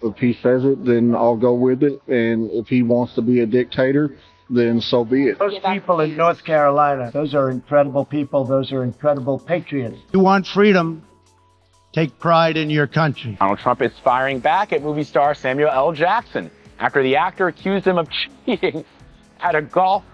If he says it, then I'll go with it. And if he wants to be a dictator, then so be it. Those people in North Carolina, those are incredible people. Those are incredible patriots. You want freedom, take pride in your country. Donald Trump is firing back at movie star Samuel L. Jackson after the actor accused him of cheating at golf.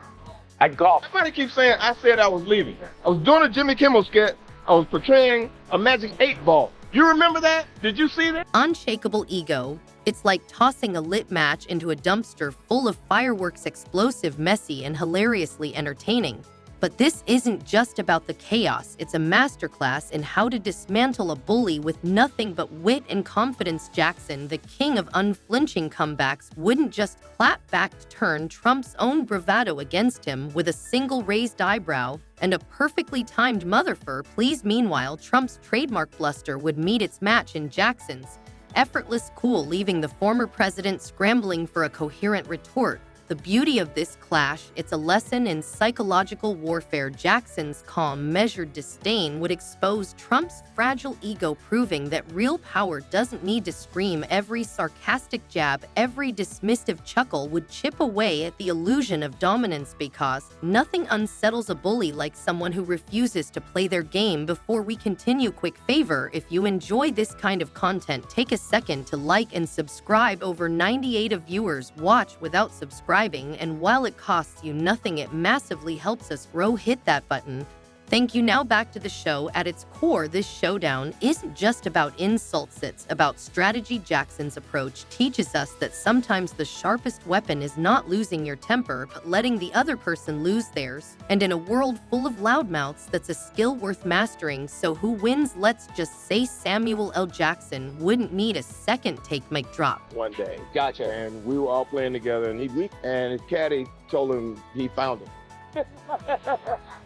Everybody keeps saying I said I was leaving. I was doing a Jimmy Kimmel sketch. I was portraying a Magic 8 Ball. You remember that? Did you see that? Unshakable ego. It's like tossing a lit match into a dumpster full of fireworks, explosive, messy, and hilariously entertaining. But this isn't just about the chaos. It's a masterclass in how to dismantle a bully with nothing but wit and confidence. Jackson, the king of unflinching comebacks, wouldn't just clap back to turn Trump's own bravado against him with a single raised eyebrow and a perfectly timed motherfucker please. Meanwhile, Trump's trademark bluster would meet its match in Jackson's effortless cool, leaving the former president scrambling for a coherent retort. The beauty of this clash, it's a lesson in psychological warfare. Jackson's calm, measured disdain would expose Trump's fragile ego, proving that real power doesn't need to scream. Every sarcastic jab, every dismissive chuckle would chip away at the illusion of dominance, because nothing unsettles a bully like someone who refuses to play their game. Before we continue, quick favor: if you enjoy this kind of content, take a second to like and subscribe. Over 98% of viewers watch without subscribing, and while it costs you nothing, it massively helps us grow. Hit that button. Thank you. Now back to the show. At its core, this showdown isn't just about insults, it's about strategy. Jackson's approach teaches us that sometimes the sharpest weapon is not losing your temper, but letting the other person lose theirs. And in a world full of loudmouths, that's a skill worth mastering. So who wins? Let's just say Samuel L. Jackson wouldn't need a second take. Mic drop. One day. Gotcha. And we were all playing together, and his caddy told him he found him.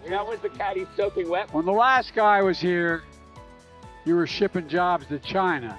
That was the caddy soaking wet. When the last guy was here, you were shipping jobs to China.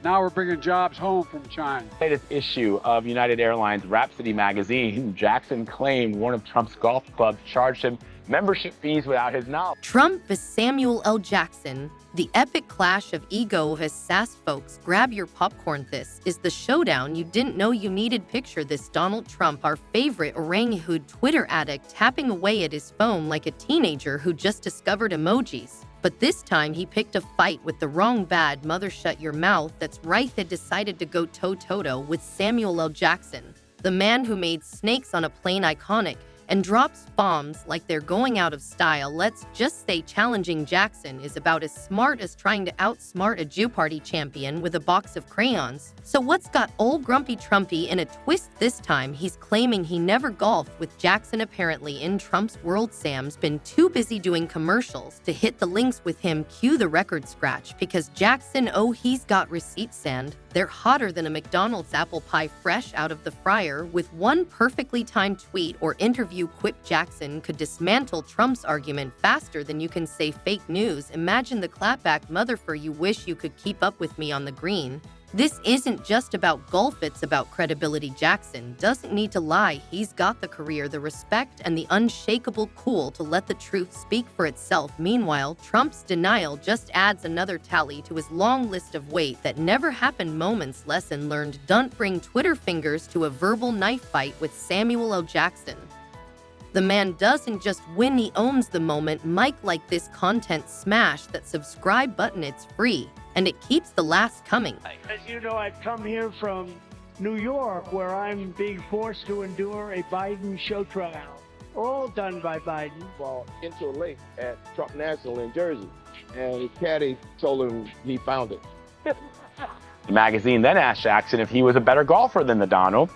Now we're bringing jobs home from China. Latest issue of United Airlines Rhapsody magazine, Jackson claimed one of Trump's golf clubs charged him membership fees without his knowledge. Trump vs. Samuel L. Jackson, the epic clash of ego vs. sass. Folks, grab your popcorn. This is the showdown you didn't know you needed. Picture this: Donald Trump, our favorite orangutan Twitter addict, tapping away at his phone like a teenager who just discovered emojis. But this time he picked a fight with the wrong bad mother. Shut your mouth. That's right, had decided to go toe-to-toe with Samuel L. Jackson, the man who made snakes on a plane iconic and drops bombs like they're going out of style. Let's just say challenging Jackson is about as smart as trying to outsmart a Jew party champion with a box of crayons. So what's got old grumpy Trumpy in a twist this time? He's claiming he never golfed with Jackson. Apparently in Trump's world, Sam's been too busy doing commercials to hit the links with him. Cue the record scratch, because Jackson, oh, he's got receipts, and they're hotter than a McDonald's apple pie fresh out of the fryer. With one perfectly timed tweet or interview quip, Jackson could dismantle Trump's argument faster than you can say fake news. Imagine the clapback motherfucker. You wish you could keep up with me on the green. This isn't just about golf, it's about credibility. Jackson doesn't need to lie. He's got the career, the respect, and the unshakable cool to let the truth speak for itself. Meanwhile, Trump's denial just adds another tally to his long list of wait that never happened moments. Lesson learned: don't bring Twitter fingers to a verbal knife fight with Samuel L. Jackson. The man doesn't just win, he owns the moment. Mike, like this content, smash that subscribe button. It's free, and it keeps the laughs coming. As you know, I've come here from New York, where I'm being forced to endure a Biden show trial, all done by Biden. Ball into a lake at Trump National in Jersey, and his caddy told him he found it. The magazine then asked Jackson if he was a better golfer than the Donald,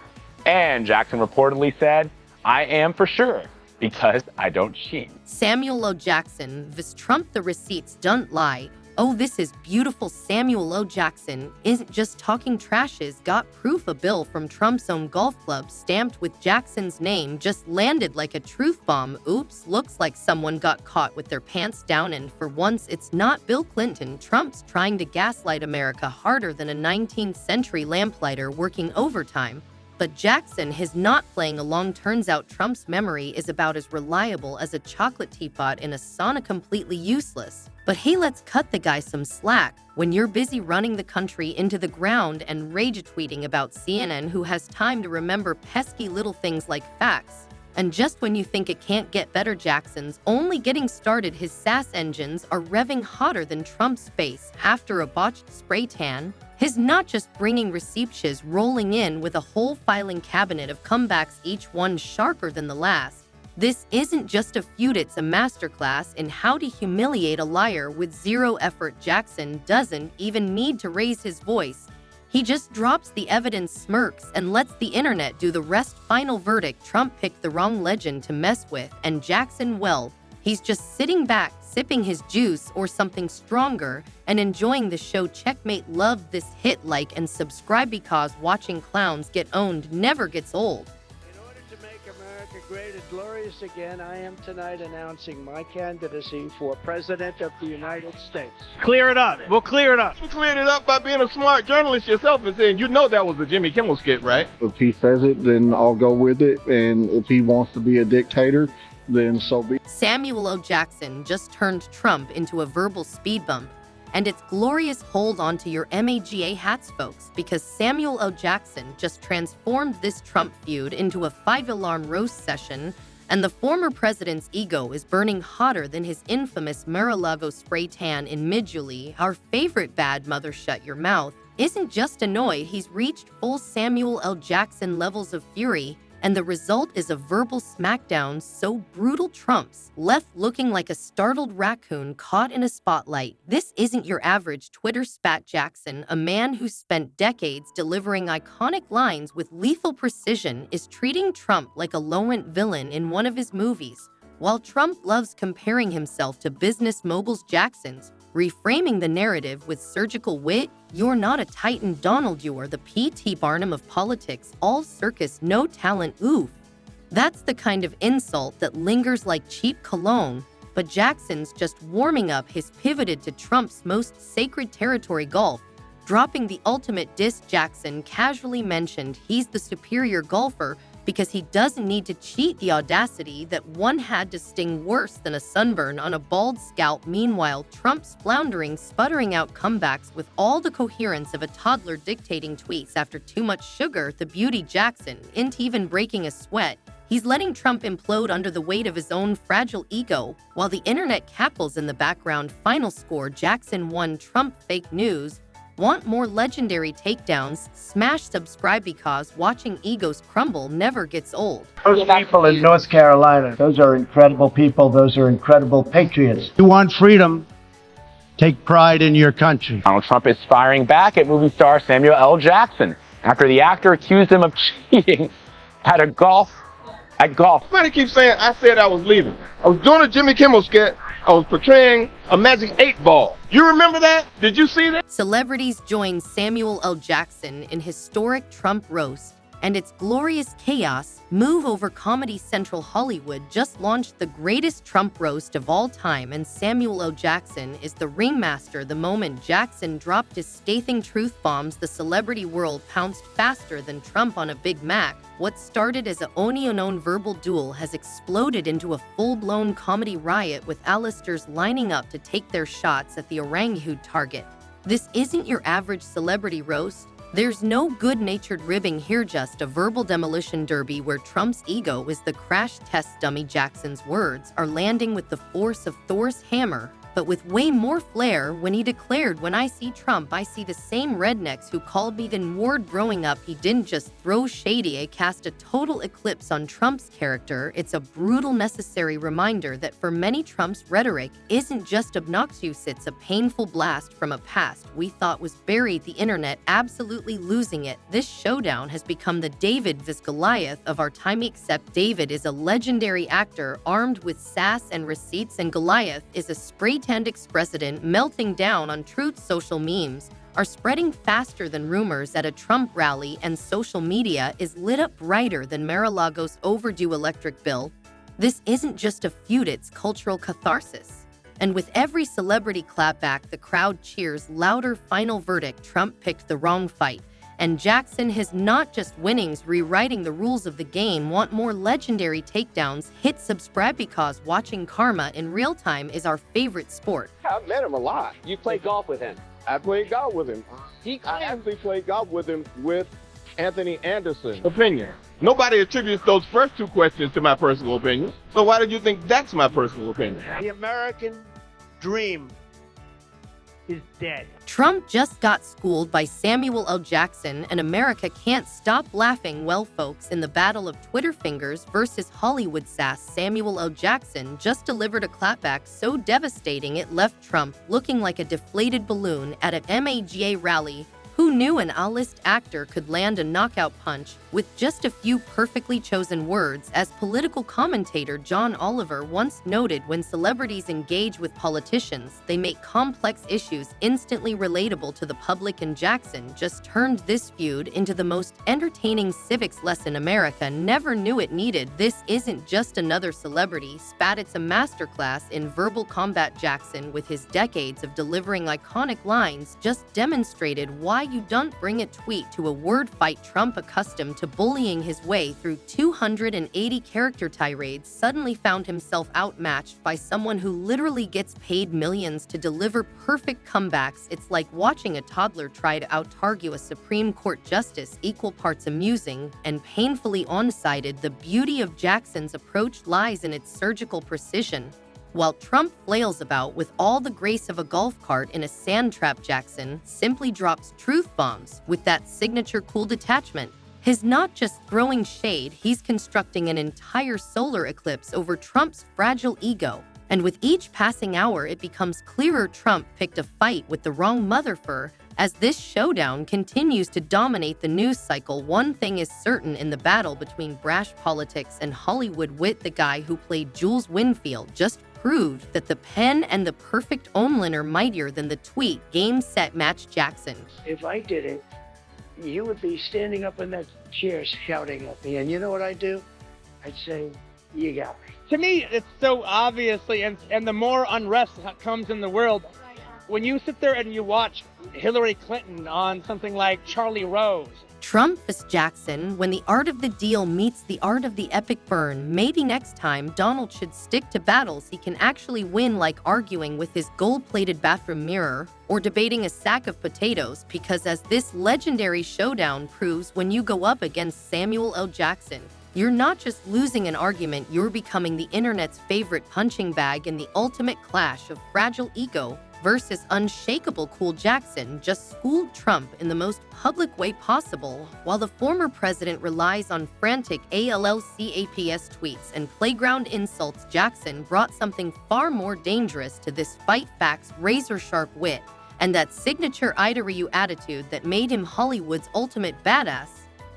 and Jackson reportedly said, "I am for sure, because I don't cheat." Samuel L. Jackson vs. Trump, the receipts don't lie. Oh, this is beautiful. Samuel L. Jackson isn't just talking trash, he's got proof. A bill from Trump's own golf club stamped with Jackson's name just landed like a truth bomb. Oops, looks like someone got caught with their pants down, and for once it's not Bill Clinton. Trump's trying to gaslight America harder than a 19th century lamplighter working overtime. But Jackson, his not playing along, turns out Trump's memory is about as reliable as a chocolate teapot in a sauna, completely useless. But hey, let's cut the guy some slack. When you're busy running the country into the ground and rage tweeting about CNN, who has time to remember pesky little things like facts? And just when you think it can't get better, Jackson's only getting started. His sass engines are revving hotter than Trump's face after a botched spray tan. His not just bringing receipts rolling in with a whole filing cabinet of comebacks, each one sharper than the last. This isn't just a feud, it's a masterclass in how to humiliate a liar with zero effort. Jackson doesn't even need to raise his voice. He just drops the evidence, smirks, and lets the internet do the rest. Final verdict: Trump picked the wrong legend to mess with, and Jackson, well, he's just sitting back, sipping his juice or something stronger, and enjoying the show. Checkmate. Love this hit, like and subscribe, because watching clowns get owned never gets old. In order to make America great and glorious again, I am tonight announcing my candidacy for President of the United States. Clear it up. We'll clear it up. You cleared it up by being a smart journalist yourself and saying, you know that was a Jimmy Kimmel skit, right? If he says it, then I'll go with it. And if he wants to be a dictator, then so be it. Samuel L. Jackson just turned Trump into a verbal speed bump. And it's glorious. Hold on to your MAGA hats, folks, because Samuel L. Jackson just transformed this Trump feud into a 5-alarm roast session, and the former president's ego is burning hotter than his infamous Mar-a-Lago spray tan in mid-July. Our favorite bad mother, shut your mouth, isn't just annoyed, he's reached full Samuel L. Jackson levels of fury. And the result is a verbal smackdown so brutal Trump's left looking like a startled raccoon caught in a spotlight. This isn't your average Twitter spat. Jackson, a man who spent decades delivering iconic lines with lethal precision, is treating Trump like a low-rent villain in one of his movies. While Trump loves comparing himself to business moguls, Jackson's reframing the narrative with surgical wit. You're not a titan, Donald, you are the P.T. Barnum of politics, all circus, no talent, oof. That's the kind of insult that lingers like cheap cologne. But Jackson's just warming up. His pivoted to Trump's most sacred territory, golf, dropping the ultimate diss. Jackson casually mentioned he's the superior golfer because he doesn't need to cheat. The audacity that one had to sting worse than a sunburn on a bald scalp. Meanwhile, Trump's floundering, sputtering out comebacks with all the coherence of a toddler dictating tweets after too much sugar. The beauty. Jackson isn't even breaking a sweat. He's letting Trump implode under the weight of his own fragile ego, while the internet cackles in the background. Final score: Jackson won. Trump. Fake news. Want more legendary takedowns? Smash subscribe, because watching egos crumble never gets old. Those people in North Carolina, those are incredible people. Those are incredible patriots. You want freedom? Take pride in your country. Donald Trump is firing back at movie star Samuel L. Jackson after the actor accused him of cheating at golf. Somebody keeps saying I said I was leaving. I was doing a Jimmy Kimmel skit. I was portraying a magic 8-ball. You remember that? Did you see that? Celebrities join Samuel L. Jackson in historic Trump roast, and its glorious chaos move over. Comedy Central Hollywood just launched the greatest Trump roast of all time, and Samuel L. Jackson is the ringmaster. The moment Jackson dropped his scathing truth bombs, the celebrity world pounced faster than Trump on a Big Mac. What started as an unknown verbal duel has exploded into a full-blown comedy riot, with A-listers lining up to take their shots at the orangutan target. This isn't your average celebrity roast. There's no good-natured ribbing here, just a verbal demolition derby where Trump's ego is the crash test dummy. Jackson's words are landing with the force of Thor's hammer, but with way more flair when he declared, "When I see Trump, I see the same rednecks who called me the N-word growing up." He didn't just throw shade, he cast a total eclipse on Trump's character. It's a brutal, necessary reminder that for many, Trump's rhetoric isn't just obnoxious, it's a painful blast from a past we thought was buried. The internet absolutely losing it. This showdown has become the David vs. Goliath of our time, except David is a legendary actor armed with sass and receipts, and Goliath is a spray-tanned ex-president melting down on truth. Social memes are spreading faster than rumors at a Trump rally, and social media is lit up brighter than Mar-a-Lago's overdue electric bill. This isn't just a feud, it's cultural catharsis. And with every celebrity clapback, the crowd cheers louder. Final verdict: Trump picked the wrong fight, And Jackson has not just winnings rewriting the rules of the game. Want more legendary takedowns? Hit subscribe because watching Karma in real time is our favorite sport. I've met him a lot. You play golf with him. I played golf with him. He I claims actually played golf with him with Anthony Anderson. Opinion. Nobody attributes those first two questions to my personal opinion. So why did you think that's my personal opinion? the American dream is dead. Trump just got schooled by Samuel L. Jackson, and America can't stop laughing. Well, folks, in the battle of Twitter fingers versus Hollywood sass, Samuel L. Jackson just delivered a clapback so devastating it left Trump looking like a deflated balloon at an MAGA rally. Who knew an A-list actor could land a knockout punch with just a few perfectly chosen words? As political commentator John Oliver once noted, when celebrities engage with politicians, they make complex issues instantly relatable to the public, and Jackson just turned this feud into the most entertaining civics lesson America never knew it needed. This isn't just another celebrity spat, it's a masterclass in verbal combat. Jackson, with his decades of delivering iconic lines, just demonstrated why you don't bring a tweet to a word fight. Trump, accustomed to bullying his way through 280 character tirades, suddenly found himself outmatched by someone who literally gets paid millions to deliver perfect comebacks. It's like watching a toddler try to out-argue a Supreme Court justice, equal parts amusing and painfully one-sided. The beauty of Jackson's approach lies in its surgical precision. While Trump flails about with all the grace of a golf cart in a sand trap, Jackson simply drops truth bombs with that signature cool detachment. He's not just throwing shade, he's constructing an entire solar eclipse over Trump's fragile ego. And with each passing hour, it becomes clearer Trump picked a fight with the wrong motherfucker. As this showdown continues to dominate the news cycle, one thing is certain: in the battle between brash politics and Hollywood wit, the guy who played Jules Winfield just proved that the pen and the perfect omelin are mightier than the tweet. Game, set, match. Jackson. If I did it, you would be standing up in that chair shouting at me. And you know what I'd do? I'd say, you got me. To me, it's so obviously, and the more unrest that comes in the world, when you sit there and you watch Hillary Clinton on something like Charlie Rose. Trump vs. Jackson, when the art of the deal meets the art of the epic burn. Maybe next time Donald should stick to battles he can actually win, like arguing with his gold-plated bathroom mirror or debating a sack of potatoes, because as this legendary showdown proves, when you go up against Samuel L. Jackson, you're not just losing an argument, you're becoming the internet's favorite punching bag in the ultimate clash of fragile ego versus unshakable cool. Jackson just schooled Trump in the most public way possible. While the former president relies on frantic ALLCAPS tweets and playground insults, Jackson brought something far more dangerous to this fight: facts, razor-sharp wit, and that signature I-to-you attitude that made him Hollywood's ultimate badass.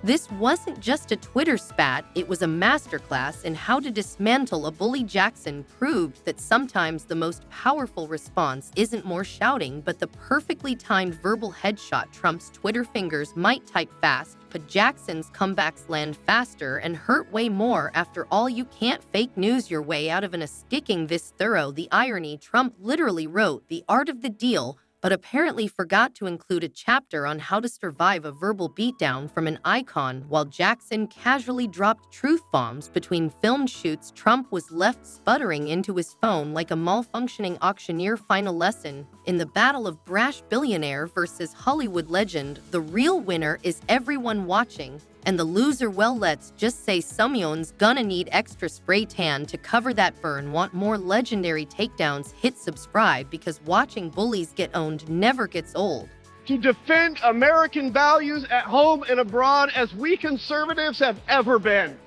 This wasn't just a Twitter spat, it was a masterclass in how to dismantle a bully. Jackson proved that sometimes the most powerful response isn't more shouting, but the perfectly timed verbal headshot. Trump's Twitter fingers might type fast, but Jackson's comebacks land faster and hurt way more. After all, you can't fake news your way out of an kicking this thorough. The irony: Trump literally wrote The Art of the Deal, but apparently forgot to include a chapter on how to survive a verbal beatdown from an icon. While Jackson casually dropped truth bombs between film shoots, Trump was left sputtering into his phone like a malfunctioning auctioneer. Final lesson: in the battle of brash billionaire versus Hollywood legend, the real winner is everyone watching. And the loser, well, let's just say someone's gonna need extra spray tan to cover that burn. Want more legendary takedowns? Hit subscribe, because watching bullies get owned never gets old. To defend American values at home and abroad as we conservatives have ever been.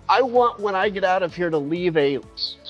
I want, when I get out of here, to leave a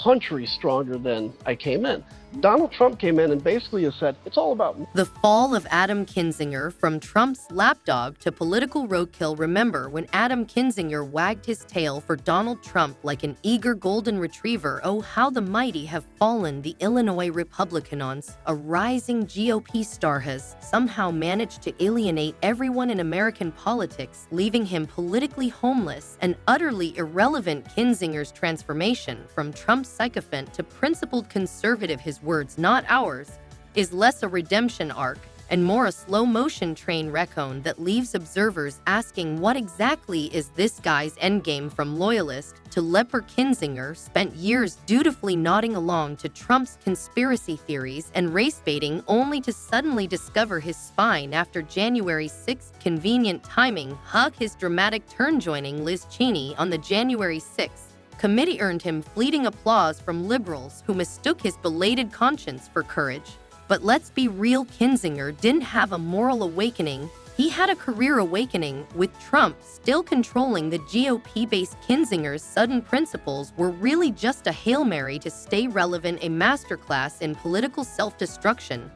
country stronger than I came in. Donald Trump came in and basically has said, it's all about me. The fall of Adam Kinzinger, from Trump's lapdog to political roadkill. Remember when Adam Kinzinger wagged his tail for Donald Trump like an eager golden retriever? Oh, how the mighty have fallen. The Illinois Republicans, a rising GOP star, has somehow managed to alienate everyone in American politics, leaving him politically homeless and utterly irrelevant. Kinzinger's transformation from Trump's sycophant to principled conservative, his words not ours, is less a redemption arc and more a slow-motion train wreck that leaves observers asking what exactly is this guy's endgame. From loyalist to leper, Kinzinger spent years dutifully nodding along to Trump's conspiracy theories and race baiting, only to suddenly discover his spine after January 6th. Convenient timing. His dramatic turn joining Liz Cheney on the January 6th committee earned him fleeting applause from liberals who mistook his belated conscience for courage. But let's be real, Kinzinger didn't have a moral awakening. He had a career awakening. With Trump still controlling the GOP base, Kinzinger's sudden principles were really just a Hail Mary to stay relevant, a masterclass in political self-destruction.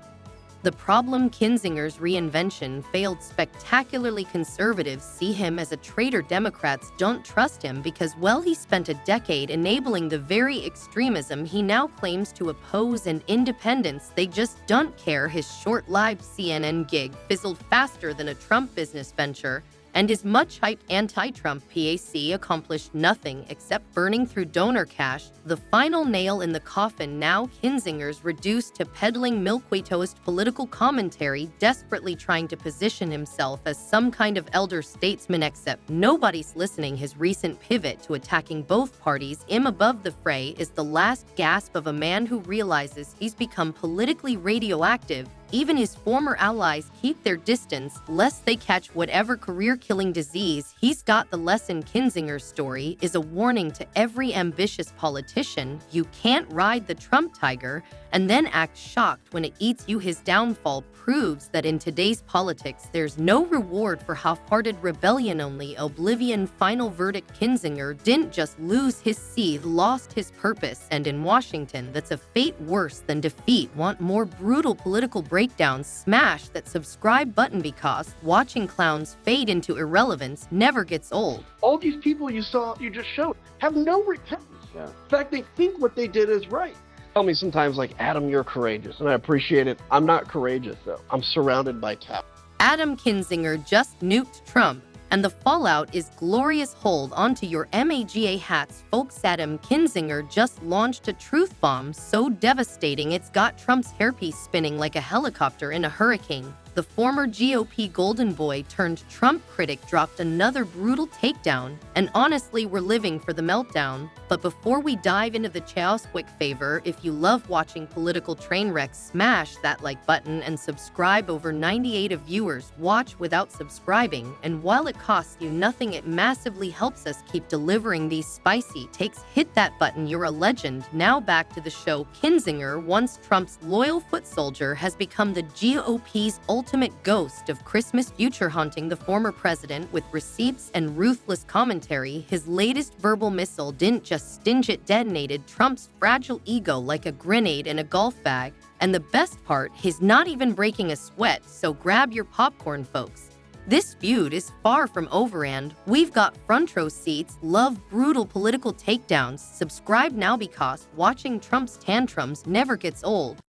The problem: Kinzinger's reinvention failed spectacularly. Conservatives see him as a traitor. Democrats don't trust him because, well, he spent a decade enabling the very extremism he now claims to oppose. And independents, they just don't care. His short-lived CNN gig fizzled faster than a Trump business venture, and his much-hyped anti-Trump PAC accomplished nothing except burning through donor cash. The final nail in the coffin now: Kinzinger's reduced to peddling milquetoast political commentary, desperately trying to position himself as some kind of elder statesman, except nobody's listening. His recent pivot to attacking both parties above the fray is the last gasp of a man who realizes he's become politically radioactive. Even his former allies keep their distance, lest they catch whatever career-killing disease he's got. The lesson: Kinzinger's story is a warning to every ambitious politician. You can't ride the Trump tiger and then act shocked when it eats you. His downfall proves that in today's politics, there's no reward for half-hearted rebellion, only oblivion. Final verdict: Kinzinger didn't just lose his seed, lost his purpose. And in Washington, that's a fate worse than defeat. Want more brutal political breakdowns? Smash that subscribe button, because watching clowns fade into irrelevance never gets old. All these people you just showed, have no repentance. Yeah. In fact, they think what they did is right. Tell me sometimes, like, Adam, you're courageous, and I appreciate it. I'm not courageous, though. I'm surrounded by cowards. Adam Kinzinger just nuked Trump, and the fallout is glorious. Hold onto your MAGA hats, folks. Adam Kinzinger just launched a truth bomb so devastating it's got Trump's hairpiece spinning like a helicopter in a hurricane. The former GOP golden boy turned Trump critic dropped another brutal takedown, and honestly, we're living for the meltdown. But before we dive into the chaos, quick favor: if you love watching political train wrecks, smash that like button and subscribe. Over 98 of viewers watch without subscribing, and while it costs you nothing, it massively helps us keep delivering these spicy takes. Hit that button, you're a legend. Now back to the show. Kinzinger, once Trump's loyal foot soldier, has become the GOP's ultimate ghost of Christmas, future haunting the former president with receipts and ruthless commentary. His latest verbal missile didn't just stinge, it detonated Trump's fragile ego like a grenade in a golf bag. And the best part, he's not even breaking a sweat, so grab your popcorn, folks. This feud is far from over, and we've got front row seats. Love brutal political takedowns? Subscribe now, because watching Trump's tantrums never gets old.